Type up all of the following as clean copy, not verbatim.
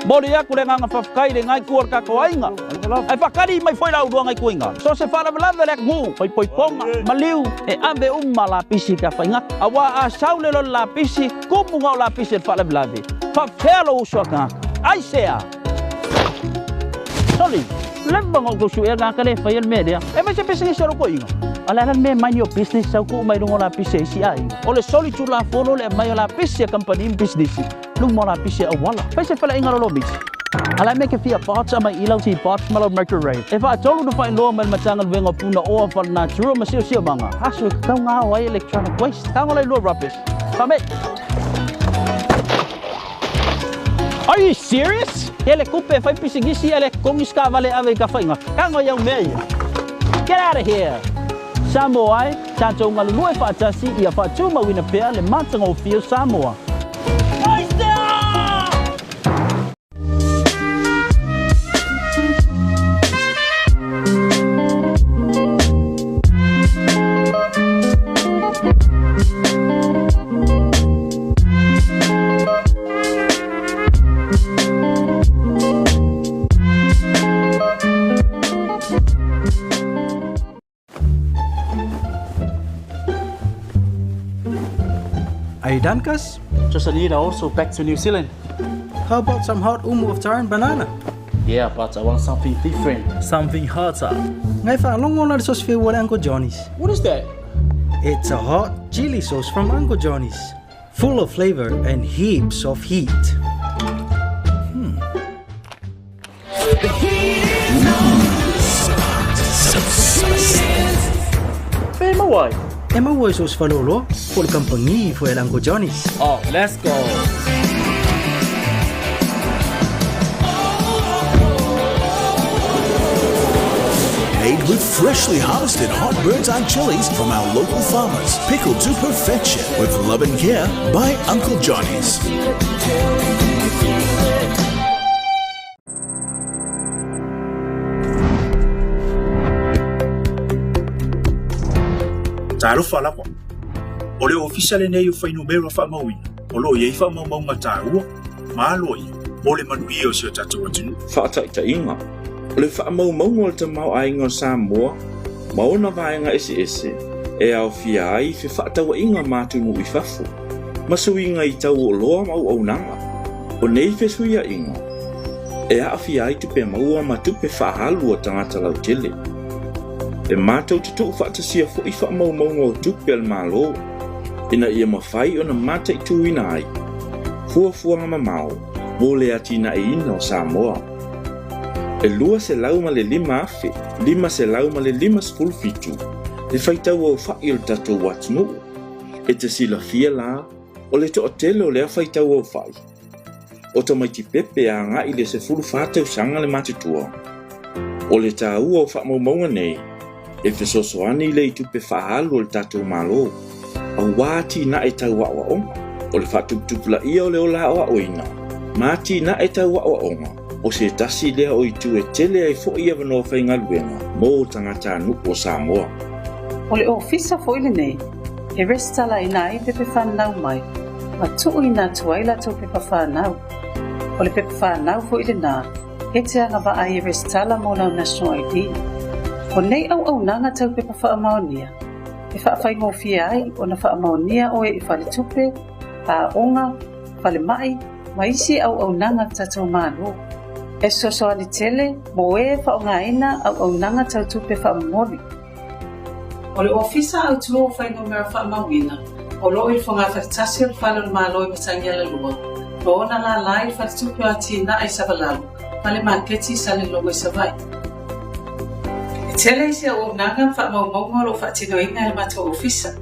Mori aku le nganga whafkai le ngai kuar kakoainga. Ai whakari mai whoi lau rua ngai kuinga. So se wharawalawe lek ngu, poi ponga, maliu, e ave la pisi ka whainga. Awa a saule lo la pisi, kumunga o la pisi le wharawalawe. Whawhelo usuaka, ai sea. Sorry, lembang o kusu e ngaka le whai al media. E mai se pisi ngi saro koinga. Alaran me mind your business sa ku mai rungo la pisi si ai. Ole soli tu la fono le mai la pisi company business. Lung mo la pisi awala. Pai se pala ingalo lobis. Ala me ke fia parts ama ilaw si parts malo mercury. If I told you to find law mal matangal wengo puna o fal natural masio banga. Hasu ka nga wa electronic waste. Ka ngolay lo rubbish. Pame. Are you serious? Ele kupe fai pisigisi ele kong iska vale ave ka fainga. Ka ngoyaw me. Get out of here. Samoa, tanto ngalului fa tasi ia fa tuma wina pea le matanga o fio Samoa. Are you done, Cuz? Just a need also back to New Zealand. How about some hot umu of tar and banana? Yeah, but I want something different. Something hotter. Ngai whaalongo na sauce for Uncle Johnny's. What is that? It's a hot chili sauce from Uncle Johnny's. Full of flavor and heaps of heat. The heat is on. So spicy. Emma, why? Emma was sauce Palolo for the company for Uncle Johnny's. Oh, let's go. Made with freshly harvested hot bird's eye chilies from our local farmers. Pickled to perfection with love and care by Uncle Johnny's. Taro falako. Ole official nei u fai numero fa mawina. Olo ye fa mau mataua. Malo ye. Ole manuio se tatu watinu. Fa ta inga. Ole fa mau le te mau ainga Samoa. Mau na vaenga ese. E au fia ai fe fa tawa inga matu mu I fafu. Masu inga I tau o loa mau au nanga. O nei fe suia inga. E a fia ai tupe maua matupe fa halu o tangata lau tele. E mātou te tuk whaatasia fo I wha mau o tupe al malo. Ina ia mawhai o na mātai tuina ai. Fuafuanga mamau, mole atina e ina o Samoa. E lua se lau ma le 5 afe, 5 se lau ma le 5 spulu fitu. Le whaitau au whai o le tatou watunu. E te sila fia la, o le to o tele o lea whaitau au whai. O ta mai ti pepe a ngā I le se fulu whātau sanga le matutua. O le tā ua o wha maunga nei. E fesosoani le I tupe whahalu o le tatou malo. A wāti na e tau wawa onga. O le whatuputupula ia o le o la o oina. Māti na e tau wawa onga. O se tasi lea o I tu e tele ai fo ia wanoa whainga luenga. Mō tangata nuku o Samoa. O le ofisa fo ile nei. E restala ina I pepe whanau mai. Ma tuu ina tuaila tau pepe whanau. O le pepe whanau fo ile nā. E te anga wa ai restala mo lau National ID. O nei au nanga tau pepa whaamaonia. E whaafai ngō fia ai o na whaamaonia o I whale tupe, a onga, whale mai, maisi au nanga tatou mālo. E sosoani tele, mo e whaonga ina au nanga tau tupe whaamori. O le ofisa au tuo whai ngō mera whaamawina, o lo I whonga whatatasi o whale o mālo I matangi ala lua. Lo ona la lai whale tupe o tina ai savalalu, whale maketi sale logo I savai. Tele isi o nanga wha mau lo wha tino ina ele mato ofisa.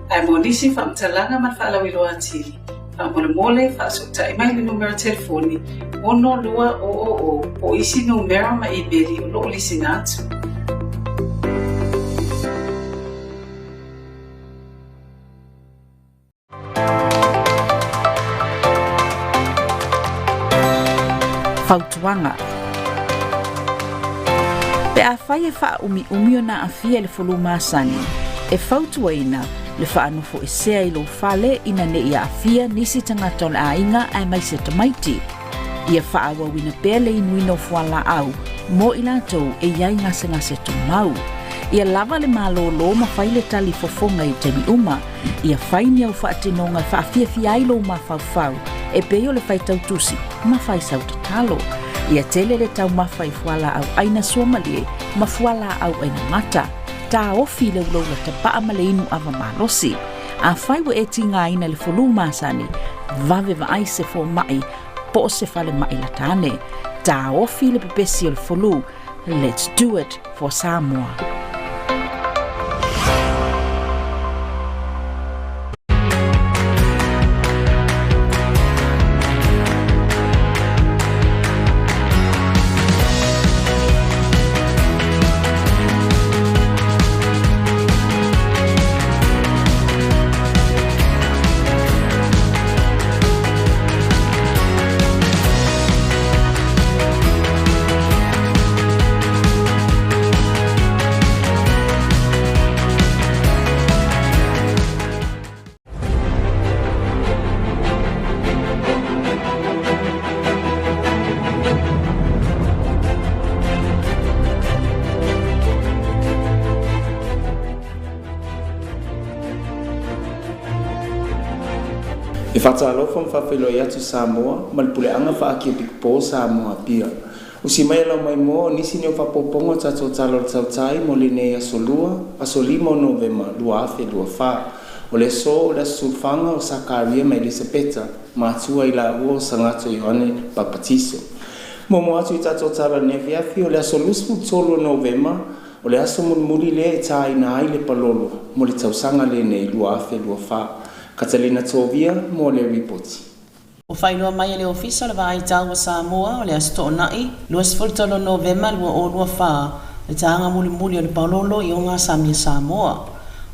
Ai mo nisi wha mtalanga man wha alawilo atili. Wha mole wha sukta I mai le numero telefoni. Ono lua o po isi numero ma emaili o lo lisi natu. Fautuanga. Pe a whai e wha umi o na a fia le whulu māsani. E whautua ina le wha anufo e sea I lo whale ina ne ia a fia nisi tangata o le a inga ai mai se tamaiti. Ia whaawawina pēr le inuino fuala au, mo i lātou e iai ngase tu mau. Ia lava le malolo ma whai le tali fofonga i temi uma, ia whaini au whaatinonga whaafia lo ma whau, e peo le whai tautusi, ma whai sautatalo. Ia tele le tau mawhai fuala au aina suomalie, ma fuala au aina mata, tā ofi le ulola te paa ma le inu ava malosi. A whai wa e tinga ina le folu masani, vave va ai se fo mai, po se fale mai la tane. Tā ofi le pepesi o le folu, let's do it for Samoa. E whatalofa mwhawhelo i atu Samoa, ma le puleanga whaakia pikpo Samoa pia. Usi mai lau mai mo, nisi ni o whapopongo tato talo le Tautai mo le nei asolua, asolima o Novema, lua afe, lua wha. O le so o le sulfanga o Sakaria mai Elisabeta, ma atua i la ua o Sangato Ioane Papatiso. Mo atu i tato talo nevi afi o le asolusmu tolo o Novema, o le aso muli le e tā ina ai le Palolo, mo le tausanga le nei lua afe, lua wha. Catalina Tovia, mo le ripoti. O whainua mai le ofisa le vai tau wa Samoa o le asto nai, luas fultolo Novema lua o lua wha, le taanga muli o le Palolo i o ngā Samia Samoa.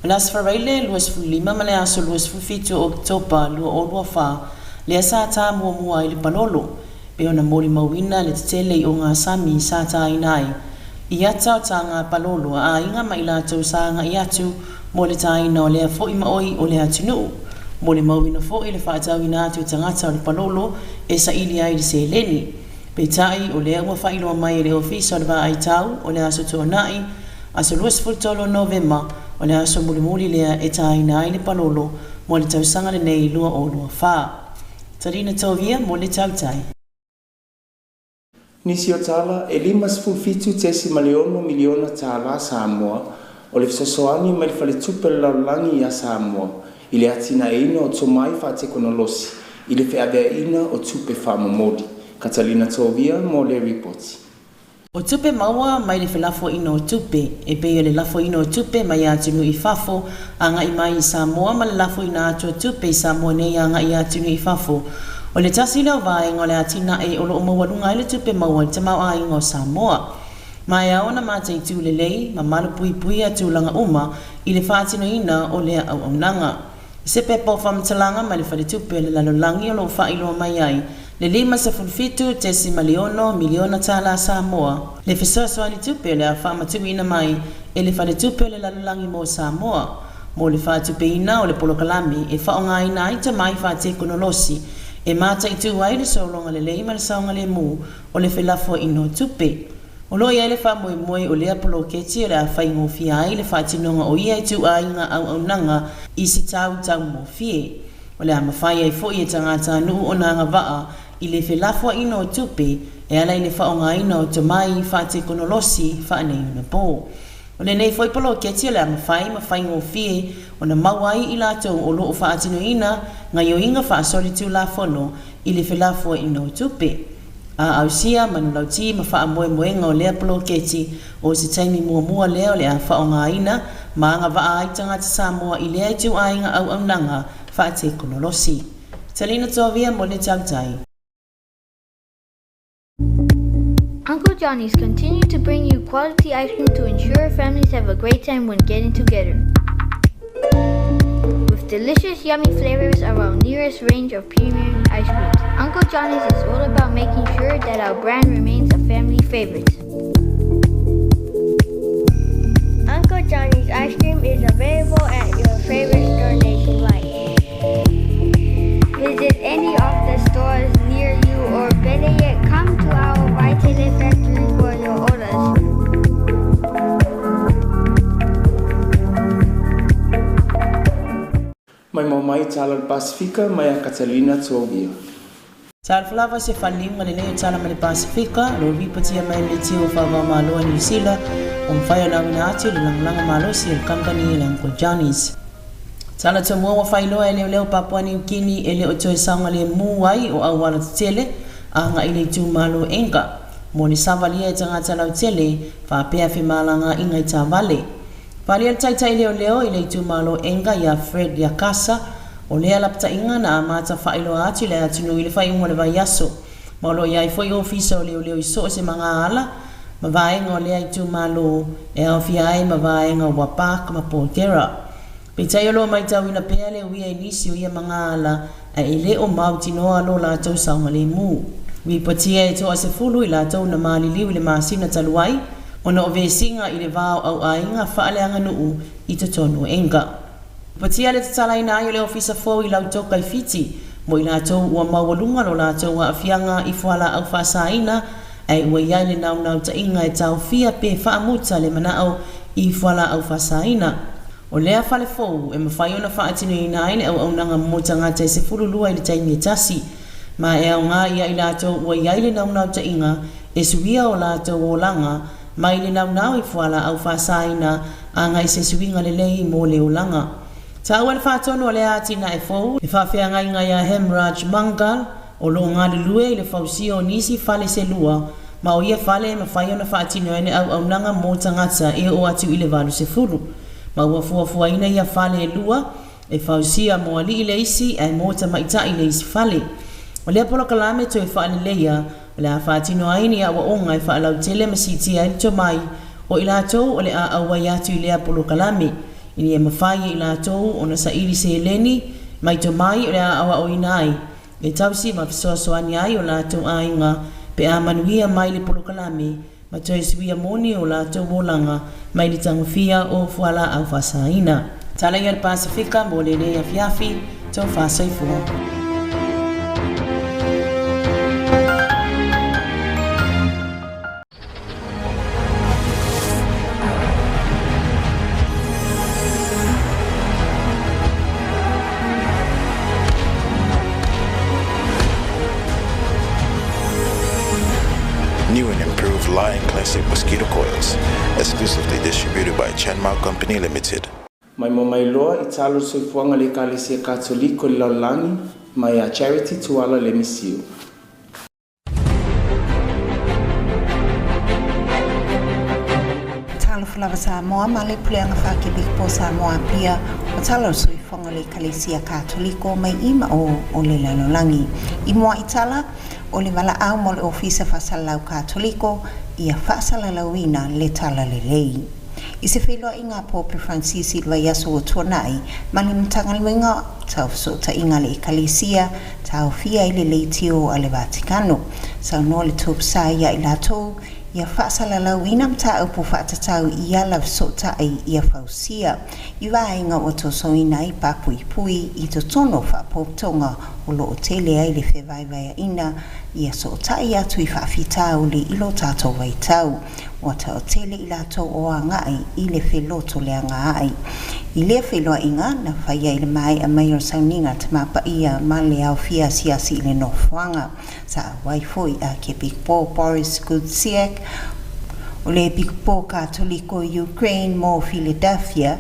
O le asfareile luas fulima ma le aso luas fulfitu o Oktopa lua o lua wha, le asa tā mua i le Palolo, pe ona mori mawina le tetele i o ngā Sami sa tā inai. I ata o tā ngā Palolo a inga mai lātou sa ngā i atu, mo le taina o lea fo i maoi o le atunuu. Mo le mawina fo i le whaatau ina atu tangata o le Palolo e sa ili ai le se leni. Pe tai o lea ua whailoa mai le ofisa o le wa ai tau o le aso tō nai, aso luas fultolo Novema o le aso muli lea e taina ai le Palolo mo le tausanga le nei lua o lua wha. Tarina Tovia mo le Tautai. Nisi o tala e limas fulfitu tesi maleono miliona tala Samoa, o le fisosoani mai le faletupe le laulangi ia Samoa, i le atina eina o tomai whaatekonolosi, i le whiawea ina o tupe whamomodi. Catalina Tovia mo le ripoti. O tupe maua mai le whelafo ina o tupe, e pei o le lafo ina o tupe mai atunu i fafo, anga i mai i Samoa ma le lafo ina atu o tupe i Samoa nei anga i atunu i fafo. O le tasi leo vaenga o le atina e o lo umawarunga i le tupe maua i tamau a ingo Samoa. Mai aona mata i tū lelei, ma malu pui atu langa uma, i le whaatino ina o lea au nanga. I se pepo whamtalanga ma le wharetupe le lalolangi o lo whailoa mai ai, le lima sa fulfitu te si miliona tala Samoa. Le fisoso li tupe le a whamatu ina mai, e le wharetupe le lalolangi mo Samoa. Mo le whaatupe ina o le polokalami, e whaonga ina ai ta mai whaate konolosi, e mata i tū ai le solonga le leima le saonga le mu, o le whelafo ino tupe. O lo ia le wha moe o le apolo keti o le a whai ngōwhia ai le whaatinonga o ia i tu a inga au nanga i se tau mo fie. O le a mawhai ai fo i e tangata nuu o nanga waa i le whelafua ino o tupe e ala i le whaonga ino o tamai whaate konolosi whaanei una pō. O le nei foi polo keti o le a mawhai ngōwhie o na mawai i lātou o loo whaatino ina ngai o inga whaasori tu la fono i le whelafua ino o tupe. A ausia manulauti ma wha moenga o lea polo keti o se taimi mua lea o lea whaonga ina ma anga waa ai tangata Samoa i lea tu ainga au nanga wha te konolosi. Talina Tovia mo le Tautai. Uncle Johnny's continue to bring you quality ice cream to ensure families have a great time when getting together. With delicious, yummy flavors of our nearest range of premium ice creams, Uncle Johnny's is all about making sure that our brand remains a family favorite. Uncle Johnny's ice cream is available at your favorite store nationwide. Visit any of the stores near you or better yet, Tele Factory for your orders. Mai mamai tala Pasifika mai a Catalina Togia. Tal flava se falinga le leo tala male Pasifika, lo ripatia mai le tio fava malo New Zealand, fire na winati le langlanga malo si el company le Uncle Johnny's. Tala te mua whailo e leo Papua New Guinea e leo toe sanga le muai o awala tele, a nga ile tu malo enga. Mo ni savalia e tangata lau tele, fa pea fi malanga inga i ta vale. Pali al taitai leo ile tu malo enga ya Fred ya Kasa, o lea lapta inga na amata whailo ati le atinu ile whai unga le vai aso. Malo ya i foi ofisa o leo iso se mga ala, ma vaenga o lea i tu malo e au fiai ma vaenga wapaka ma potera. Petai o loa mai tau ina pea le uia inisi o ia mga ala a ile o mauti noa lo la tau saunga le mu. Wipatia e toa se fulu i la tau na maali liu le maasina taluai, ona o vesinga i le vao au ainga whaaleanga nuu i te tonu enga. Patia le tatala ina aio le ofisa fo i lau toka i fiti, mo i la tau ua mawalunga lo la tau wa afianga i fuala au whasaina, ai ua iai le nau ta inga e tau fia pe whaamuta le manao i fuala au whasaina. O lea fale fo e mawhai ona whaatinu ina aine au nanga mota ngata e se fululua i le taimi e tasi, ma e au ngā ia i la tau ua iai le nau ta inga e suia o la tau o langa, mai le nau i fuala au whasaina a ngai se suinga le lei mo le ulanga. Ta ua le whātono o le atina e fau, le whawhea ngai ngai a Hemraj Mangal, o lo ngā le lue i le whausio nisi fale se lua, ma o ia fale ma whai ona whaatino ene au nanga mo tangata e o atu i le valu se furu. Ma ua fuafua ina ia fale e lua, e whausia mo ali i le isi e mo ta maita i le isi fale. O lea polo kalame to e whaane leia, o le a whaatino aini a wa onga e whaalau tele masiti a ilito mai, o ila tau o le a awai atu i lea polo kalame. Ini e mawhai i la tau o na sa iri se eleni, mai to mai o le a awa o inai. E tausi ma fisoa soani ai o la tau ainga, pe a manuia mai le polo kalame, ma toi suia moni o la tau wolanga, mai li tangofia o fuala au whasaina. Tala ia le Pasifika mo le lea fiafi, tau whasaifua. New and improved Lion Classic mosquito coils, exclusively distributed by Chenmao Company Limited. Mai mamai loa i talo soifuanga le Kalesia Katoliko le Laulani, mai a Charity Tuala le Misiu. Talo flava Samoa ma le puleanga whakibik po Samoa pia, o talo soifuanga le Kalesia Katoliko mai ima o le Laulani. I moa i tala, o le wala au mo le ofisa whasalau Katoliko ia whasalalauina le tala le lei. I se wheloa i ngā Pope Francis i lua yaso o tuanai, ma le mtangaluenga tau so ta inga le Ekalesia, tau fia i le leitio a le Vatikano. Sau no le topsa ia i la tou, ia whasalalauina mta upo whaatatau i ala so ta ia fausia. I wainga o to soina i papui pui i to tono whapoptonga o lo o tele ai le whewaiwai ina, ia so ta ia tui whaafitau le ilo tato waitau. O ta o tele i lato o a ngai i le wheloto le a ngai. I le wheloa inga na whaia i le mai a mai o sauninga te mapa ia ma le au fia siasi i le nofuanga. Sa waifoi a ke Big Paul Boris Gutsiak o le Big Paul Katoliko Ukraine mo Philadelphia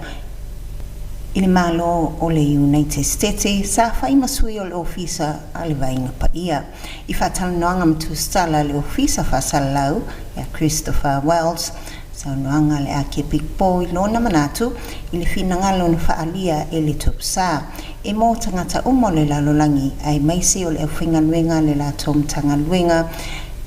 i le malo o le United States sa whai masui o le ofisa a le vainga pa ia. I whatalanoanga matustala le ofisa whasalau ia Christopher Wells sa noanga le ake Big Paul i lona manatu i le whinangalo na whaalia e le tupsa. E mō tangata umo le lalolangi ai maisi o le au whingaluenga le la tom tangaluenga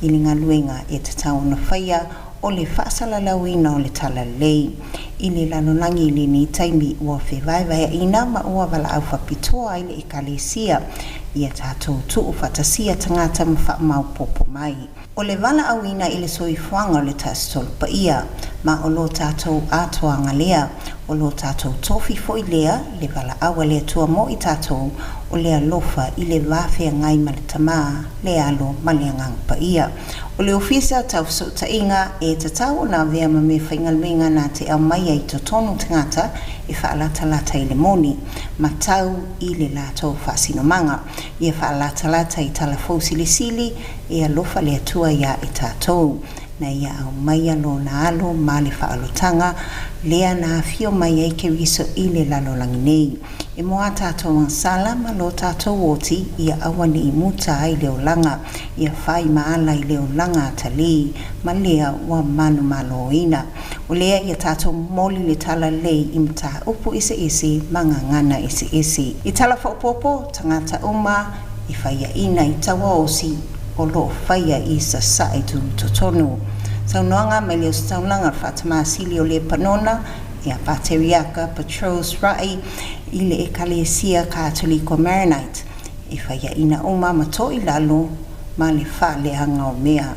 i le ngaluenga e te tau na whaia o le whaasalalauina o le tala lei. I le lalolangi i le ni taimi ua whewaiwai ina ma ua wala au whapitoa i le Ekalesia ia tātou tuu whatasia tangata ma whaamau popo mai. O le wala au ina i le soifuanga o le tāstolu pa ia, ma o lo tātou atoanga lea, o lo tātou tofi fo i lea le wala awa le tua mo i tātou o le alofa i le wawhea ngai ma le tamā le alo ma le angang pa ia. O le ofisa tau so ta inga e tatau o nā vea ma me whaingaluinga nā te au mai ai to tonu tangata e whaalata i le moni ma tau i le lātou whasinomanga. Ia whaalata i tala fōsili sili e alofa le atua ia i tātou. Na ia au mai alo na alo ma le whaalotanga lea na fio mai ai ke riso i le lalolangi nei. E moa tātou ang sala ma lo tātou oti ia awane i muta ai leo langa ia whai maala i leo langa tali ma lea wa manu malo ina. O lea ia tātou moli le tala lei i mta upu ise manga ngana ise. I tala whaupopo tangata uma i whaia ina i tawa osi o lo whaia i sa sae tu totonu. Saunoanga mai leo staulanga whatama sili o le panona ia pateriaka patrols rai i le ekalesia Katoliko Maronite i whaia ina oma mato i lalo ma le wha le hanga o mea.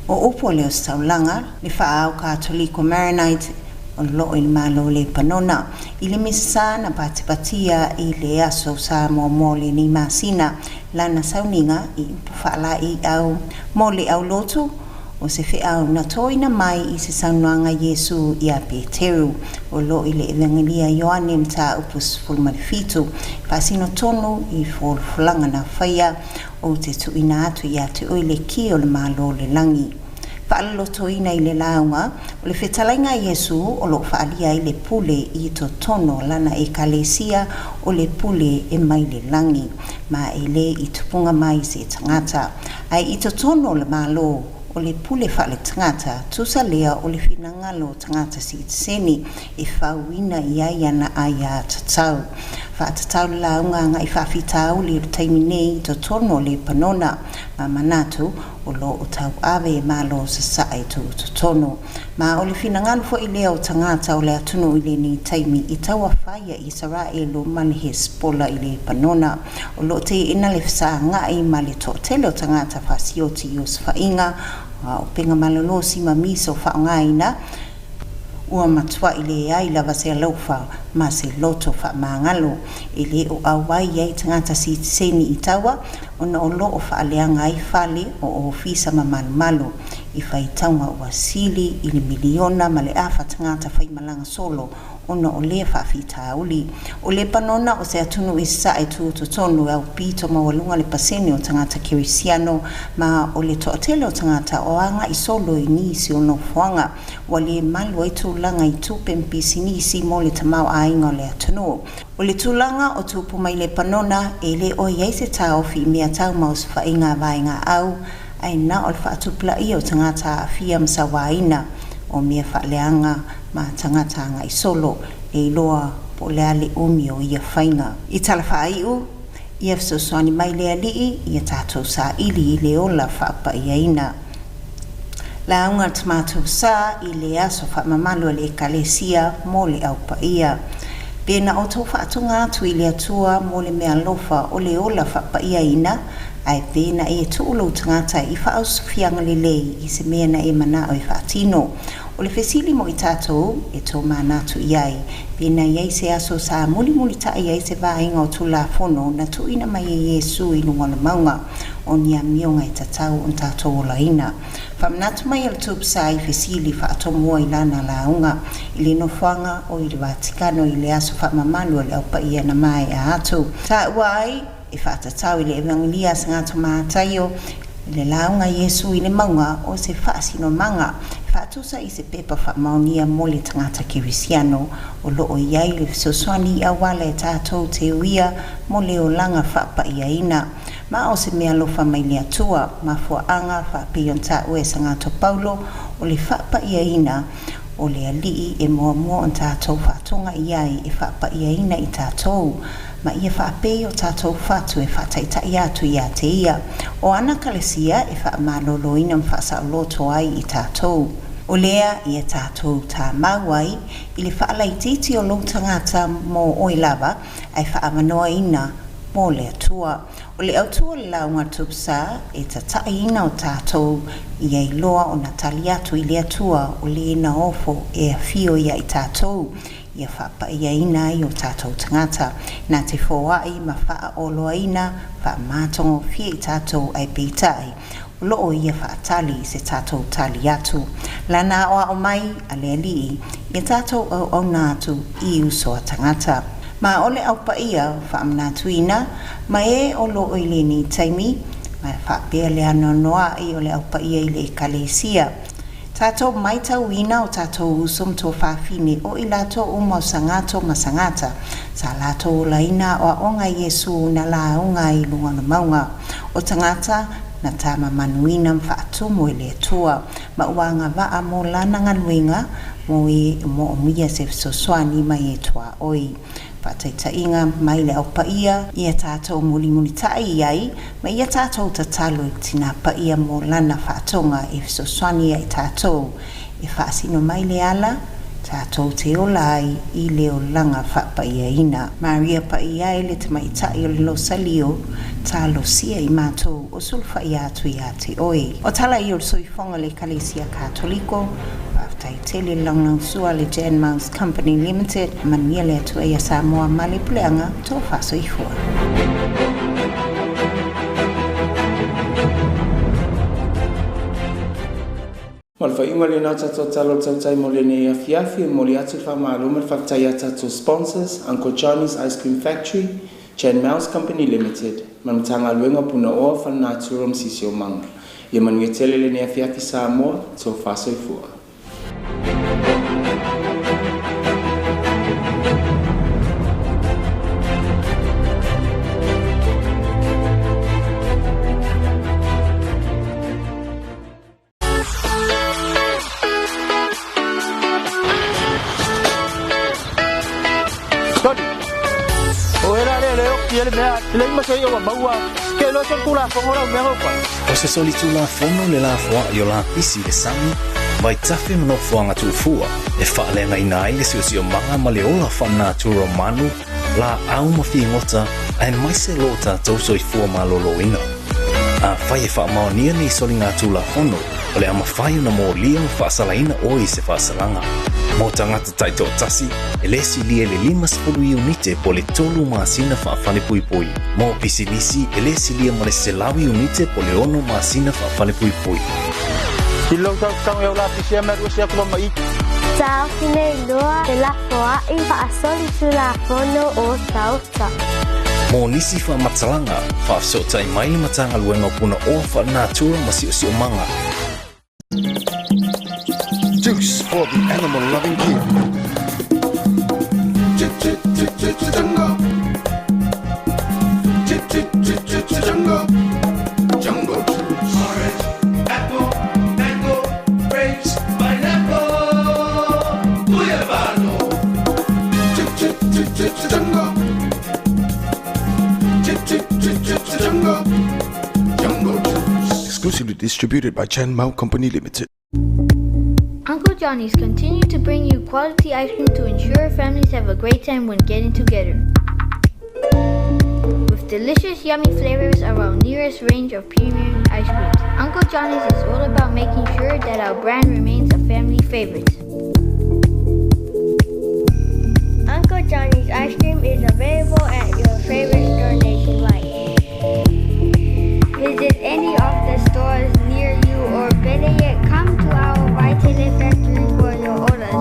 O upo leo staulanga le wha au Katoliko Maronite o lo il malo le panona i le misa na patipatia i le aso sa mo le ni masina lana sauninga i pufala i au mo le au lotu o se wheau na toina mai i se saunoanga Yesu i a Peteru o lo i le evangelia Ioane mta upus fulmarifitu pasino tonu i fulanga na whaia o te tuina atu i atu o le ki o le malo le langi. Palolo toina i le launga o le whetalainga Yesu o lo whaalia i le pule i to tono lana e kalesia o le pule e mai le langi ma e le i tupunga mai se tangata ai i to tono le malo o le pule whale tangata tusa lea o le whinangalo tangata si seni e whauina i aiana aia tatau. Whaatatau le launga nga i whawhitau le taimine i to tono le panona ma manatu o lo o tau awe ma lo sa sae tu tono. Ma o le whinangalo fo i lea o tangata o le atunu i le ni taimi i taua whaia i Saraelo manhe spola i le panona. O lo te ina le whasa ngai ma le tōtele o tangata whasioti i o swainga o penga malolosi ma miso whaongaina ua matua i le ai lava se laufa ma se loto wha maangalo i le o awai ai tangata si seni i taua ona o lo o whaaleanga ai whale o ofisa ma malu i whai taunga ua sili i le miliona ma le awha tangata whai malanga solo ona o le whawhita uli. O le panona o se atunu i sae tu tonu au pito mawalunga le pasene o tangata kirisiano ma o le toatele o tangata o anga i solo i nisi o no fuanga wa le malu ai tūlanga i tupe mpisi nisi mo le tamau ainga o le atunu. O le tūlanga o tupu mai le panona e le o iei se tau fi mea tau maus whainga vainga au ai na o le whaatupla i o tangata a fia msawaina o mea whaaleanga ma tangata nga i solo e loa po lea le umio i a whainga. I tala whaaiu, i a fsoswani mai lea lii i a tātou sa ili i le ola whaapa i aina. La unga tamātou sa i le aso whaamamalu le kalesia mo le au pa ia. Pena o tau whaatunga atu i le atua mo le mea lofa o le ola whaapa i aina ai pena e tuulo tangata i whaausufianga le lei i se mea na e mana o i whaatino. O le fesili mo i tātou e tō mānatu iai, pena iai se aso sa muli ta iai se vāinga o tūla fono na tuina mai e Yesu i lunga le maunga o nia mionga i tatau o tātou o laina. Whamanatu mai al tūp sa i fesili whaatomua i lana launga i le nofuanga o i le Vatikano i le aso whaamamanu o le aupa ia na mai a atu. Tā uai e whaatatau i le evangelia sa ngātu mātaio i le launga Yesu i le maunga o se whaasino manga whaatusa i se pepa whaamaunia mo le tangata kirisiano o loo iai le fisoswani i awala e tātou te uia mo le o langa whaapa i aina. Ma o se mea lofa mai le atua ma fuaanga whaapion ta ue sa ngāto Paulo o le whaapa i aina o le alii e mua o tātou whaatonga iai e whaapa i aina i tātou. Ma ia whaapei o tātou whatu e whaataitai atu i a te ia. O ana kalesia e whaamalolo ina mwhaasa o loto ai i tātou. O lea ia tātou tā mauai i le whaalaititi o lo tangata mō oilava ai whaamanoa ina mō le atua. O le autua le launga tupsa e tatai ina o tātou i ei loa o natali atu i le atua o le ina ofo e a fio ia i tātou. ia whapaiaina i o tātou tangata. Nā te whōai ma whaoloaina, whaamatongo fia i tātou ai peitai. Loo ia whaatali se tātou tali atu. Lana oa o mai a lea lii, ia tātou au nā atu i usoa tangata. Ma ole au paia whaamna tuina, ma o loo i le ni taimi, ma whaapea lea noa i ole au paia i le kalesia. Tātou mai tau ina o tātou usum tō whawhine o i lato o mau sangato ma sangata. Sa lato o laina o onga Yesu na la onga i lunga na maunga. O tangata na tama manuina mwhaatumu i le atua. Ma uanga waa mo lana ngaluinga mo mo omia se soswani mai e tua oi. Whataitainga mai le au paia, ia tātou muli tai iai, ma ia tātou tatalo i tina paia mo lana whaatonga e soswani ai tātou. E whaasino mai le ala, tātou te olai i le o langa whapaia ina. Maria paia e le tamai tai o le lo salio, tālo sia i mātou o sulfa i atu i ate oi. O tala i o soifonga le Kalesia Katoliko, tai tele langang sua le Jan Mouse Company Limited mania le atu e Samoa male pleanga to faso i fua. Malfa inga le nata to talo tautai mo le ne afiafi mo le atu whamaluma whaktai ata to sponsors Uncle Johnny's Ice Cream Factory, Jan Mouse Company Limited, manutanga luenga puna oa whanaturum sisio manga. Ia manu e tele le ne afiafi Samoa to faso i fua. O se soli tu la fono le la foa yo la pisi le sami, vai tafe mano foanga tu fua, e whaalenga ina ai le siosio manga ma le ola whanā tu romanu, la au mawhi ngota, aen mai se lota tau soi fua malolo ina. A whai e whaamaonia ni soli ngā tu la fono, o le ama whai una mō lia o whaasalaina o i se whaasalanga. Mō tangata taito tasi, e lesi lia le 5 unite po le tolu maasina whaafale pui pui. Mō pisi nisi, e lesi lia ma le selawi unite po le 1 maasina whaafale pui pui. Silong tau e la pisi me ru sia ko mai. Tau fine loa e la foa i whaasoli tu la fono o tauta. Mō nisi whaamatalanga, whaafsotai mai le matanga luenga puna o whanātura masi o manga. Juice for the animal-loving kid. Jungle. Jungle juice. Orange, apple, mango, grapes, pineapple. Guyabano. Jungle. Jungle juice. Exclusively distributed by Chen Mao Company Limited. Uncle Johnny's continue to bring you quality ice cream to ensure families have a great time when getting together. With delicious, yummy flavors of our nearest range of premium ice creams, Uncle Johnny's is all about making sure that our brand remains a family favorite. Uncle Johnny's ice cream is available at your favorite store nationwide. Visit any of the stores near you, or better yet, come to our Vitale factory for your orders.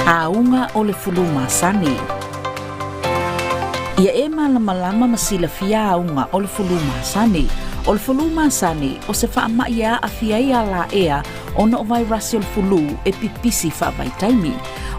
Aunga o le fuluma sani. Ia e malama masilafia aunga o le fuluma sani. O le fuluma sani o se whaamaia a fiaia la ea o no vai rasi o le fulu e pipisi whaavaitaimi.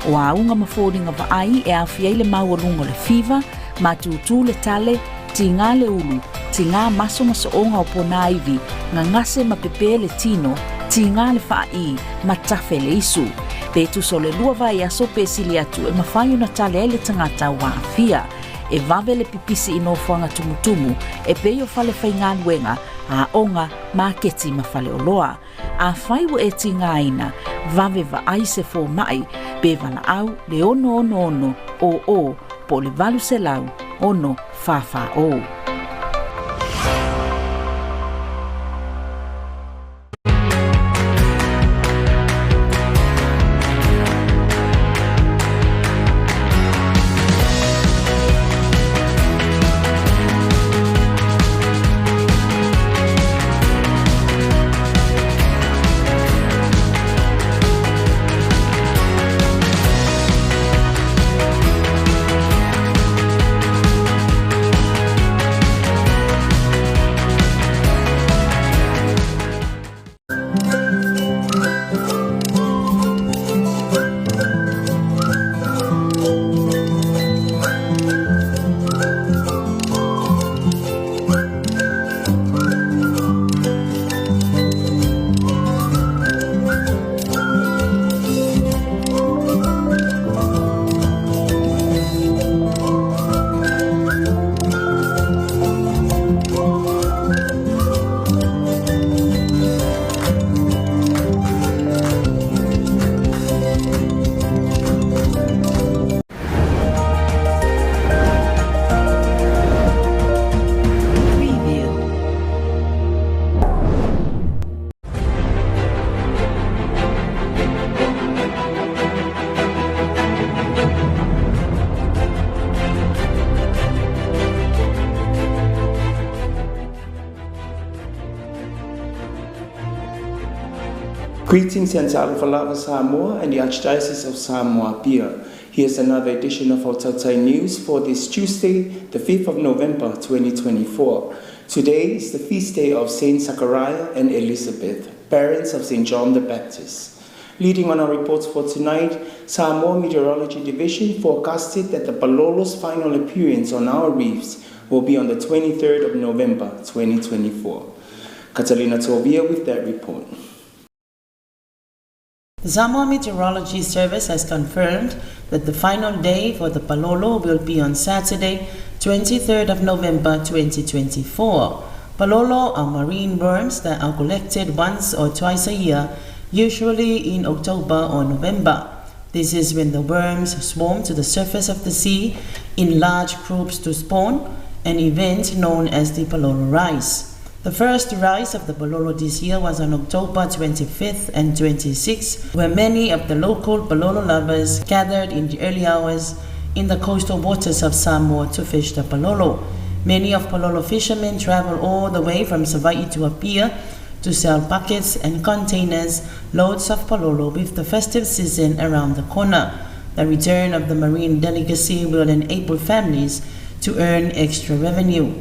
O aunga mawhoringa vaai e a fiai le maualunga le fiva, matutu le tale, tinga le ulu, tinga maso onga o pona ivi, ngangase mapepe le tino, tinga le whaai, matafe le isu. Petu so le lua vai aso pesili atu e mawhai na tale le tangata wa fia. E vave le pipisi ino fuanga tumutumu, e peio fale whainga luenga, a onga maketi mawhale oloa. A whaiwa e tinga aina, vave vaai se fo mai, be vala au le ono o po le valu se lau ono fafa o. Greetings and Falava Samoa and the Archdiocese of Samoa Apia. Here's another edition of our Tautai News for this Tuesday, the 5th of November 2024. Today is the feast day of Saint Zachariah and Elizabeth, parents of St. John the Baptist. Leading on our reports for tonight, Samoa Meteorology Division forecasted that the Palolo's final appearance on our reefs will be on the 23rd of November 2024. Catalina Tovia with that report. The Samoa Meteorology Service has confirmed that the final day for the Palolo will be on Saturday, 23rd of November 2024. Palolo are marine worms that are collected once or twice a year, usually in October or November. This is when the worms swarm to the surface of the sea in large groups to spawn, an event known as the Palolo Rise. The first rise of the Palolo this year was on October 25th and 26th, where many of the local Palolo lovers gathered in the early hours in the coastal waters of Samoa to fish the Palolo. Many of Palolo fishermen travel all the way from Savaii to Apia to sell buckets and containers loads of Palolo with the festive season around the corner. The return of the marine delicacy will enable families to earn extra revenue.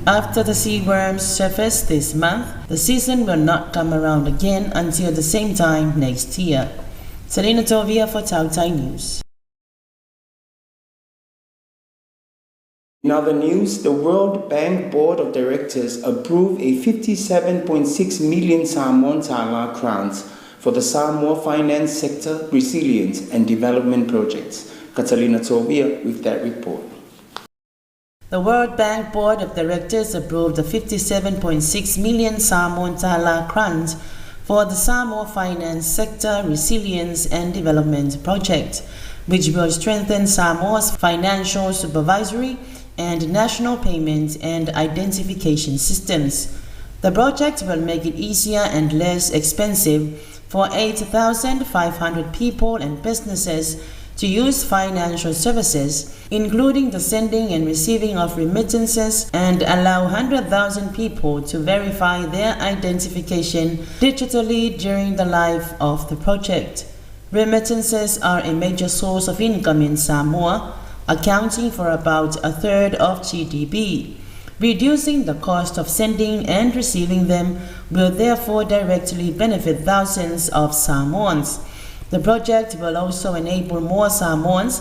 After the sea worms surface this month, the season will not come around again until the same time next year. Selena Tovia for Tautai News. In other news, the World Bank Board of Directors approved a 57.6 million Samoan Tala grant for the Samoa Finance Sector Resilience and Development Projects. Catalina Tovia with that report. The World Bank Board of Directors approved a 57.6 million Samoan Tala grant for the Samoa Finance Sector Resilience and Development Project, which will strengthen Samoa's financial supervisory and national payment and identification systems. The project will make it easier and less expensive for 8,500 people and businesses to use financial services, including the sending and receiving of remittances, and allow 100,000 people to verify their identification digitally during the life of the project. Remittances are a major source of income in Samoa, accounting for about a third of GDP. Reducing the cost of sending and receiving them will therefore directly benefit thousands of Samoans. The project will also enable more Samoans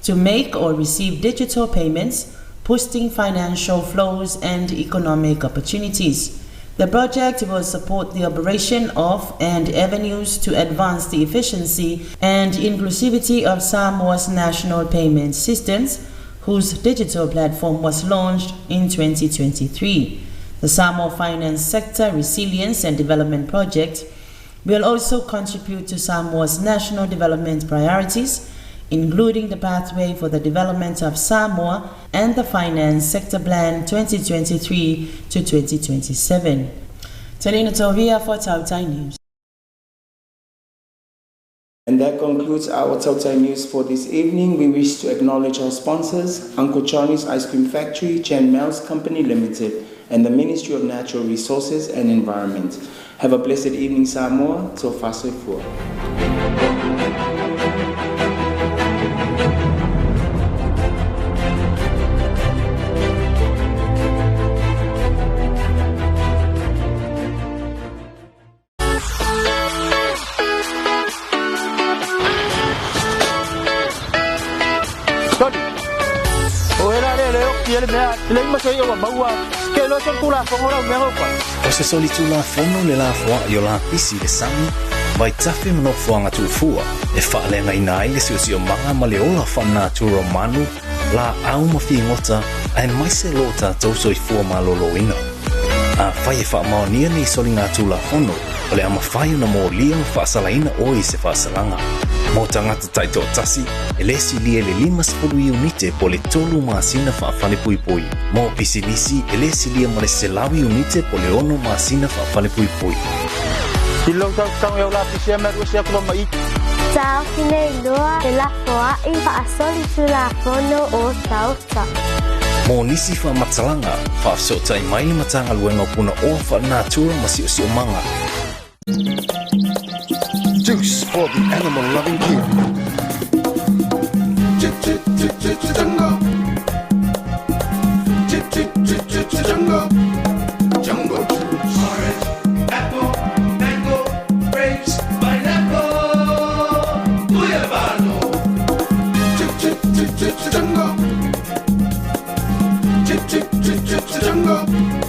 to make or receive digital payments, boosting financial flows and economic opportunities. The project will support the operation of and avenues to advance the efficiency and inclusivity of Samoa's national payment systems, whose digital platform was launched in 2023. The Samoa Finance Sector Resilience and Development Project will also contribute to Samoa's national development priorities, including the pathway for the development of Samoa and the Finance Sector Plan 2023 to 2027. Selena Tovia for Tautai News. And that concludes our Tautai News for this evening. We wish to acknowledge our sponsors, Uncle Johnny's Ice Cream Factory, Chen Mouse Company Limited, and the Ministry of Natural Resources and Environment. Have a blessed evening, Samoa. Tofa soifua. O se soli tu la fono le la foa yo la pisi le sami, vai tafe mano foanga tu fua, e whaale ngai nai le si o manga ma le ola whana tu romanu, la au ma fi ngota, ai mai se lota tau soi fua ma lolo ina. A whai e wha maonia ni soli ngā tu la fono, o le ama whai na mo lia ma whaasalaina o i se whaasalanga. Mo tangata taito tasi, e lesi lia le 5 unite po le tolu maasina whaafale pui pui. Mo pisilisi, e lesi lia ma le selawi unite po le ono maasina whaafale pui pui. Tilo tau eu la pisia me rusia kua mai. Tau kine loa e la foa i whaasoli tu la fono o tauta. Mo nisi wha matalanga, whaafsota i mai matanga luenga puna o wha natura masi o si o manga. Juice for the animal-loving kid. Jungle. Jungle. Jungle juice. Orange, apple, mango, grapes, pineapple, guayabano. Jungle. Jungle.